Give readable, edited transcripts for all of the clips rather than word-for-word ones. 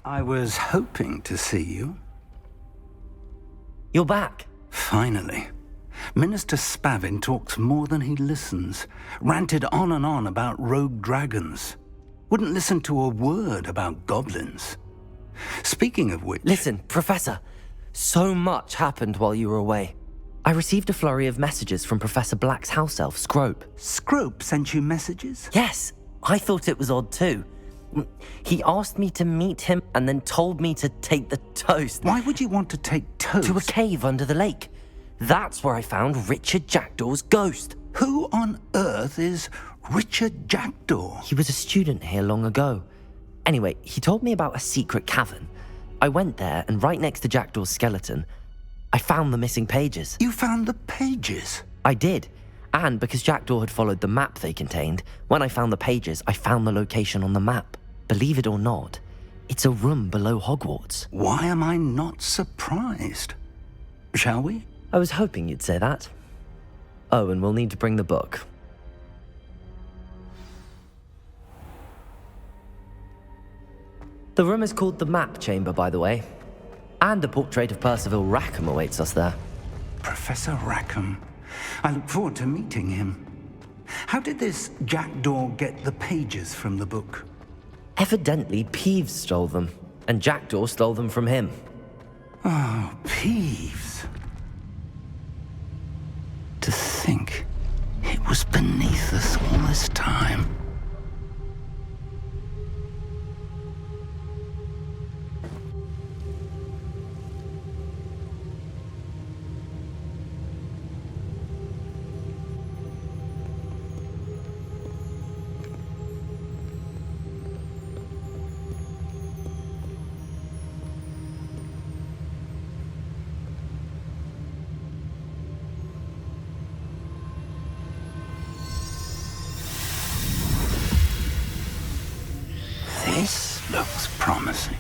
I was hoping to see you. You're back. Finally. Minister Spavin talks more than he listens. Ranted on and on about rogue dragons. Wouldn't listen to a word about goblins. Speaking of which... Listen, Professor. So much happened while you were away. I received a flurry of messages from Professor Black's house elf, Scrope. Scrope sent you messages? Yes, I thought it was odd too. He asked me to meet him and then told me to take the toast. Why would you want to take toast? To a cave under the lake. That's where I found Richard Jackdaw's ghost. Who on earth is Richard Jackdaw? He was a student here long ago. Anyway, he told me about a secret cavern. I went there, and right next to Jackdaw's skeleton, I found the missing pages. You found the pages? I did. And because Jackdaw had followed the map they contained, when I found the pages, I found the location on the map. Believe it or not, it's a room below Hogwarts. Why am I not surprised? Shall we? I was hoping you'd say that. Oh, and we'll need to bring the book. The room is called the Map Chamber, by the way. And a portrait of Percival Rackham awaits us there. Professor Rackham. I look forward to meeting him. How did this Jackdaw get the pages from the book? Evidently, Peeves stole them, and Jackdaw stole them from him. Oh, Peeves. To think it was beneath us all this time. This looks promising.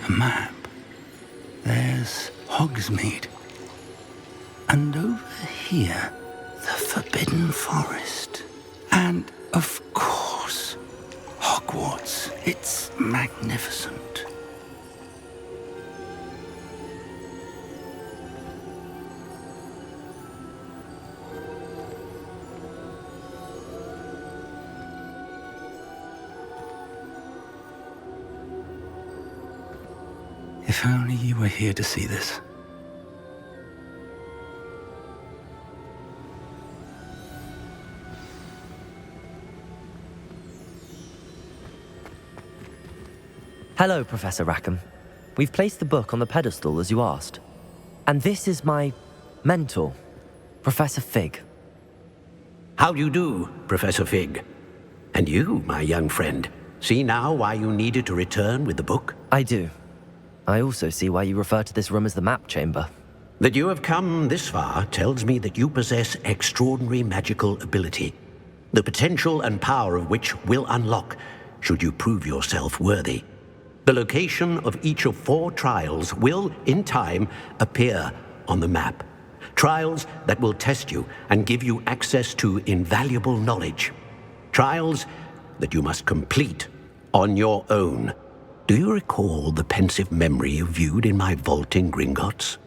A map. There's Hogsmeade. And over here, the Forbidden Forest. And, of course, Hogwarts. It's magnificent. If only you were here to see this. Hello, Professor Rackham. We've placed the book on the pedestal as you asked. And this is my mentor, Professor Fig. How do you do, Professor Fig? And you, my young friend, see now why you needed to return with the book? I do. I also see why you refer to this room as the Map Chamber. That you have come this far tells me that you possess extraordinary magical ability, the potential and power of which will unlock should you prove yourself worthy. The location of each of 4 trials will, in time, appear on the map. Trials that will test you and give you access to invaluable knowledge. Trials that you must complete on your own. Do you recall the pensive memory you viewed in my vault in Gringotts?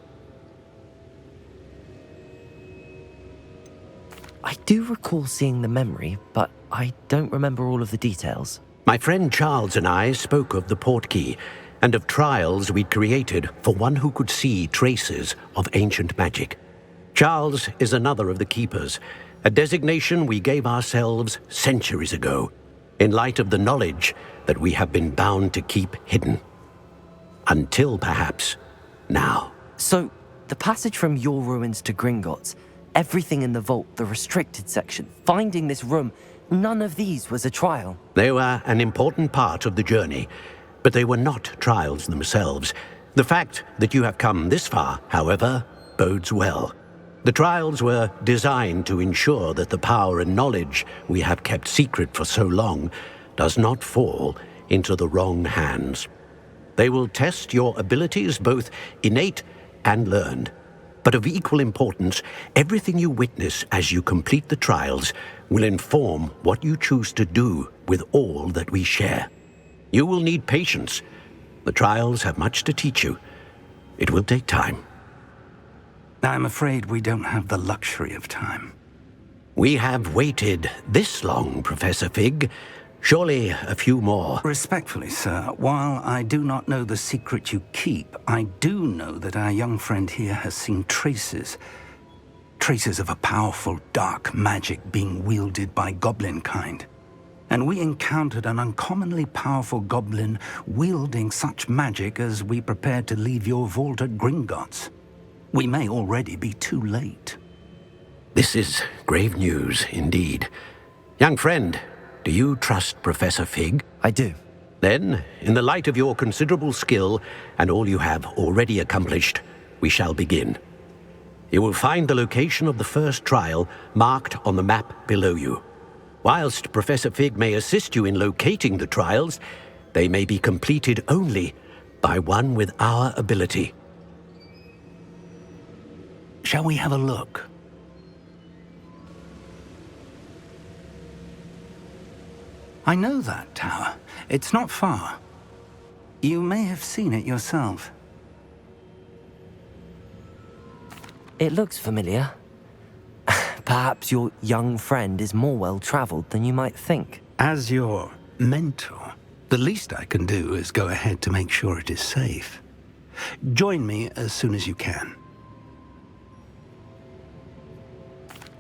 I do recall seeing the memory, but I don't remember all of the details. My friend Charles and I spoke of the portkey and of trials we'd created for one who could see traces of ancient magic. Charles is another of the keepers, a designation we gave ourselves centuries ago, in light of the knowledge that we have been bound to keep hidden. Until perhaps now. So, the passage from your ruins to Gringotts, everything in the vault, the restricted section, finding this room, none of these was a trial. They were an important part of the journey, but they were not trials themselves. The fact that you have come this far, however, bodes well. The trials were designed to ensure that the power and knowledge we have kept secret for so long does not fall into the wrong hands. They will test your abilities, both innate and learned. But of equal importance, everything you witness as you complete the trials will inform what you choose to do with all that we share. You will need patience. The trials have much to teach you. It will take time. I'm afraid we don't have the luxury of time. We have waited this long, Professor Fig. Surely a few more. Respectfully, sir, while I do not know the secret you keep, I do know that our young friend here has seen traces of a powerful dark magic being wielded by goblin kind. And we encountered an uncommonly powerful goblin wielding such magic as we prepared to leave your vault at Gringotts. We may already be too late. This is grave news indeed. Young friend, do you trust Professor Fig? I do. Then, in the light of your considerable skill and all you have already accomplished, we shall begin. You will find the location of the first trial marked on the map below you. Whilst Professor Fig may assist you in locating the trials, they may be completed only by one with our ability. Shall we have a look? I know that tower. It's not far. You may have seen it yourself. It looks familiar. Perhaps your young friend is more well-traveled than you might think. As your mentor, the least I can do is go ahead to make sure it is safe. Join me as soon as you can.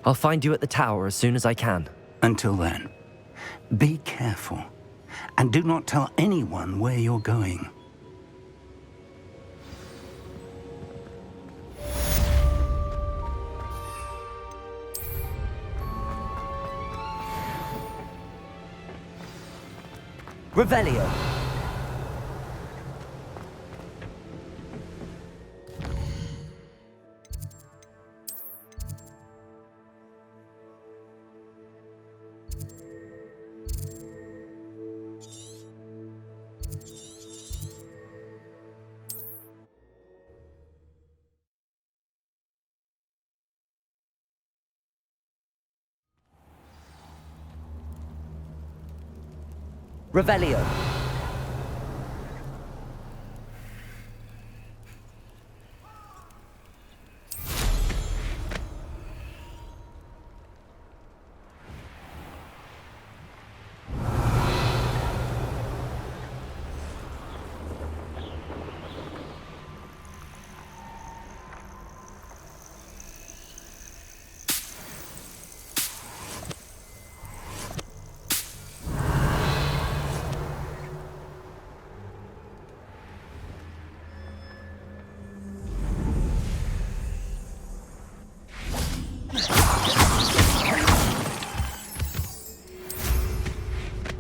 I'll find you at the tower as soon as I can. Until then, be careful, and do not tell anyone where you're going. Revelio. Revelio.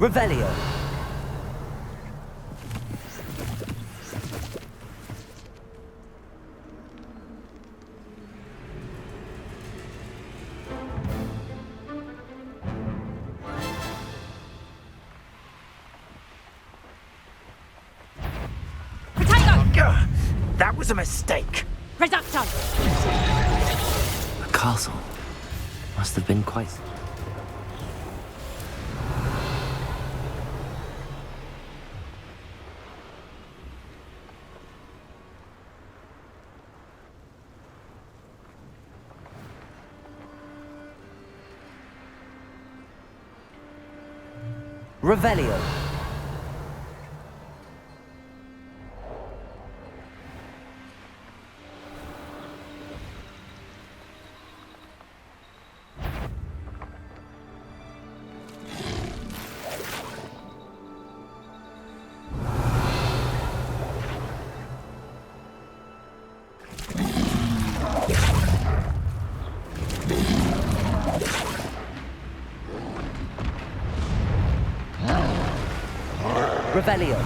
Revelio. That was a mistake. Reducto! The castle must have been quite... Revelio. Revelio.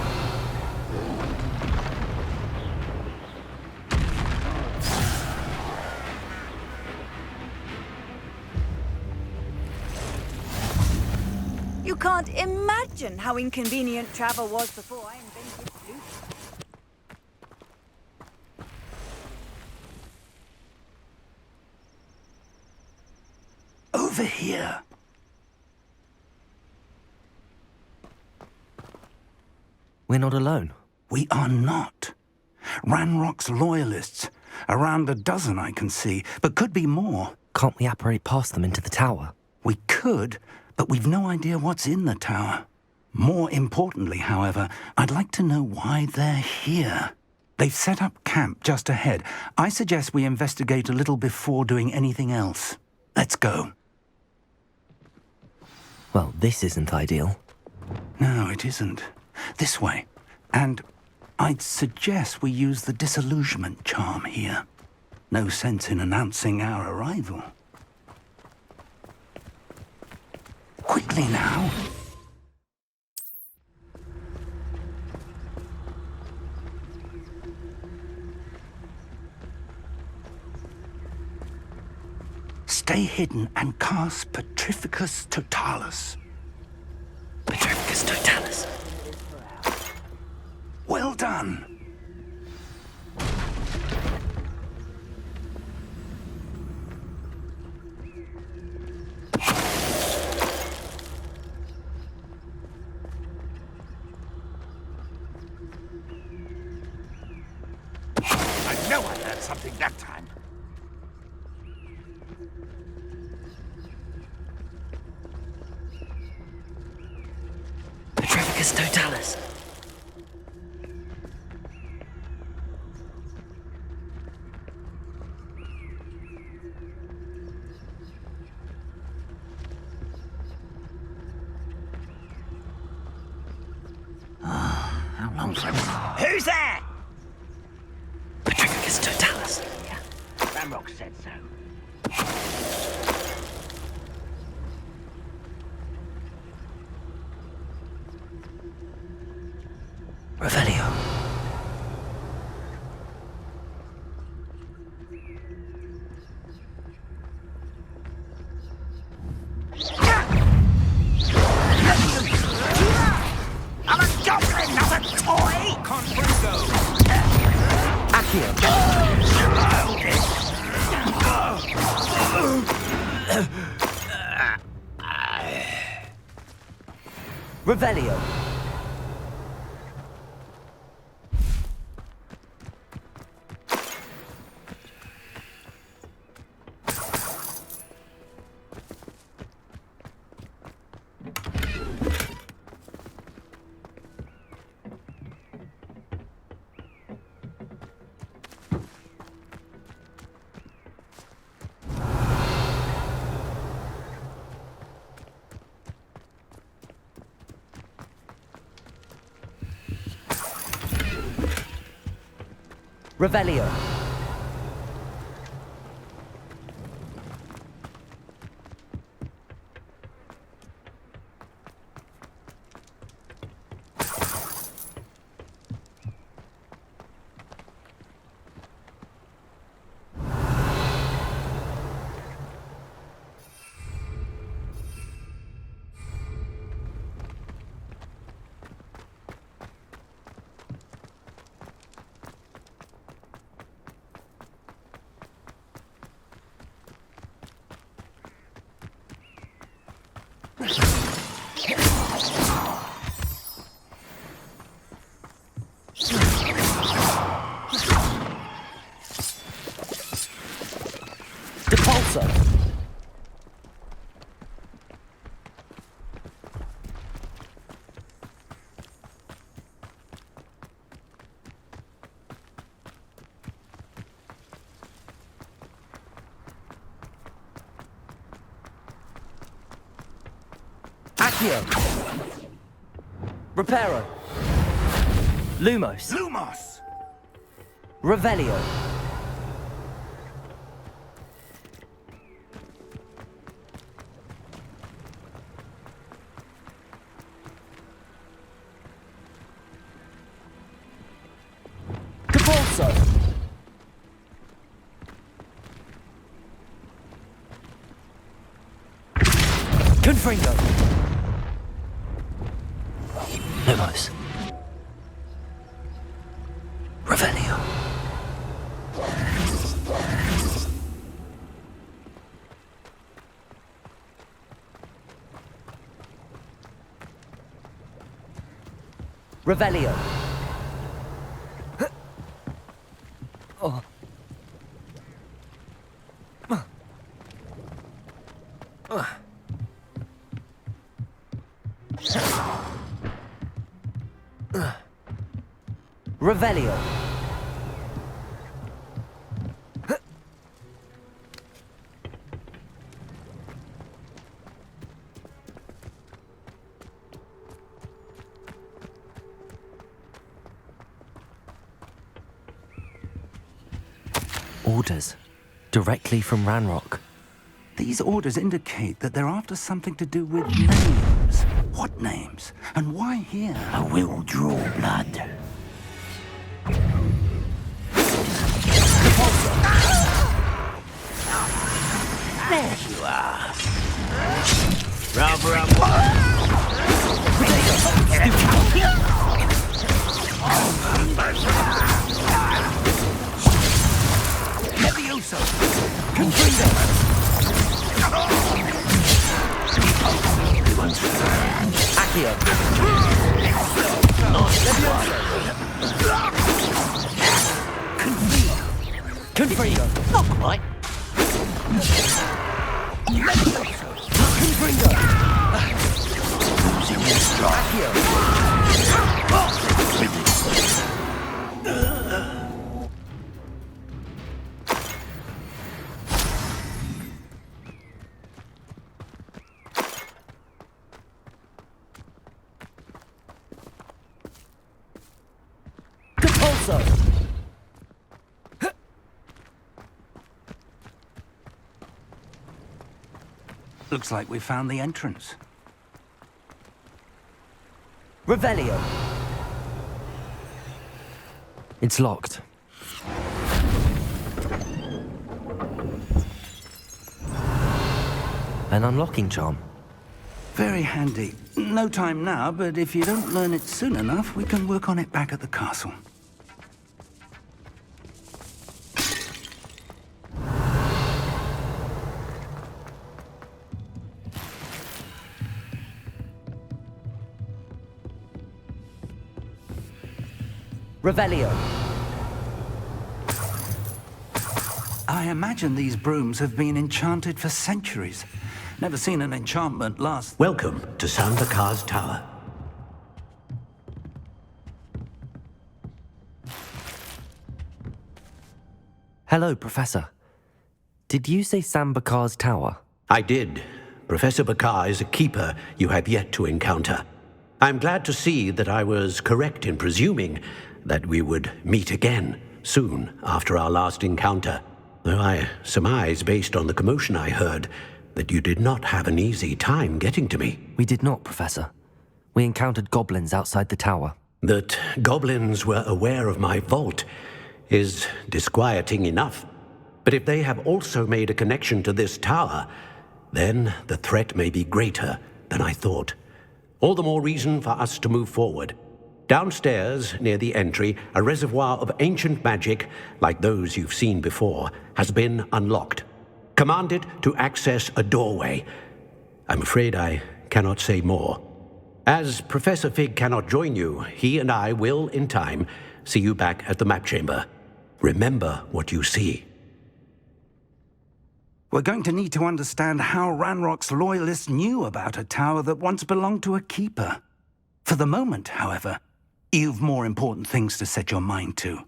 You can't imagine how inconvenient travel was before I invented Bluetooth. Over here. We're not alone. We are not. Ranrock's loyalists. Around a dozen I can see, but could be more. Can't we apparate past them into the tower? We could, but we've no idea what's in the tower. More importantly, however, I'd like to know why they're here. They've set up camp just ahead. I suggest we investigate a little before doing anything else. Let's go. Well, this isn't ideal. No, it isn't. This way. And I'd suggest we use the disillusionment charm here. No sense in announcing our arrival. Quickly now. Stay hidden and cast Petrificus Totalis. Petrificus Totalis. Well done. I know I learned something that time. Petrificus Totalis. How long since? Who's there? Petrificus Totalis. Ramrock said so. Revelio. I'm a goblin, not a toy! Accio. Revelio. Revelio. Depulso. Accio. Reparo. Lumos. Lumos! Revelio. Confringo! Lumos. Revelio. Revelio. Oh. Revelio. Orders. Directly from Ranrock. These orders indicate that they're after something to do with names. What names? And why here? I will draw blood. There you are. Rub, rub. Levioso. Confringo. Accio. Confringo. Not quite. Confringo. Losing your stride. Compulso. Looks like we found the entrance. Revelio. It's locked. An unlocking charm. Very handy. No time now, but if you don't learn it soon enough, we can work on it back at the castle. Revelio. I imagine these brooms have been enchanted for centuries. Never seen an enchantment last... Welcome to Sandakar's Tower. Hello, Professor. Did you say Sambakar's tower? I did. Professor Bakar is a keeper you have yet to encounter. I'm glad to see that I was correct in presuming that we would meet again soon after our last encounter. Though I surmise, based on the commotion I heard, that you did not have an easy time getting to me. We did not, Professor. We encountered goblins outside the tower. That goblins were aware of my vault is disquieting enough. But if they have also made a connection to this tower, then the threat may be greater than I thought. All the more reason for us to move forward. Downstairs, near the entry, a reservoir of ancient magic, like those you've seen before, has been unlocked. Commanded to access a doorway. I'm afraid I cannot say more. As Professor Fig cannot join you, he and I will, in time, see you back at the map chamber. Remember what you see. We're going to need to understand how Ranrock's loyalists knew about a tower that once belonged to a keeper. For the moment, however, you've more important things to set your mind to.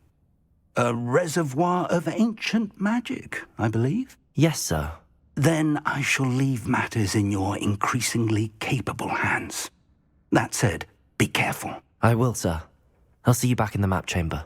A reservoir of ancient magic, I believe? Yes, sir. Then I shall leave matters in your increasingly capable hands. That said, be careful. I will, sir. I'll see you back in the map chamber.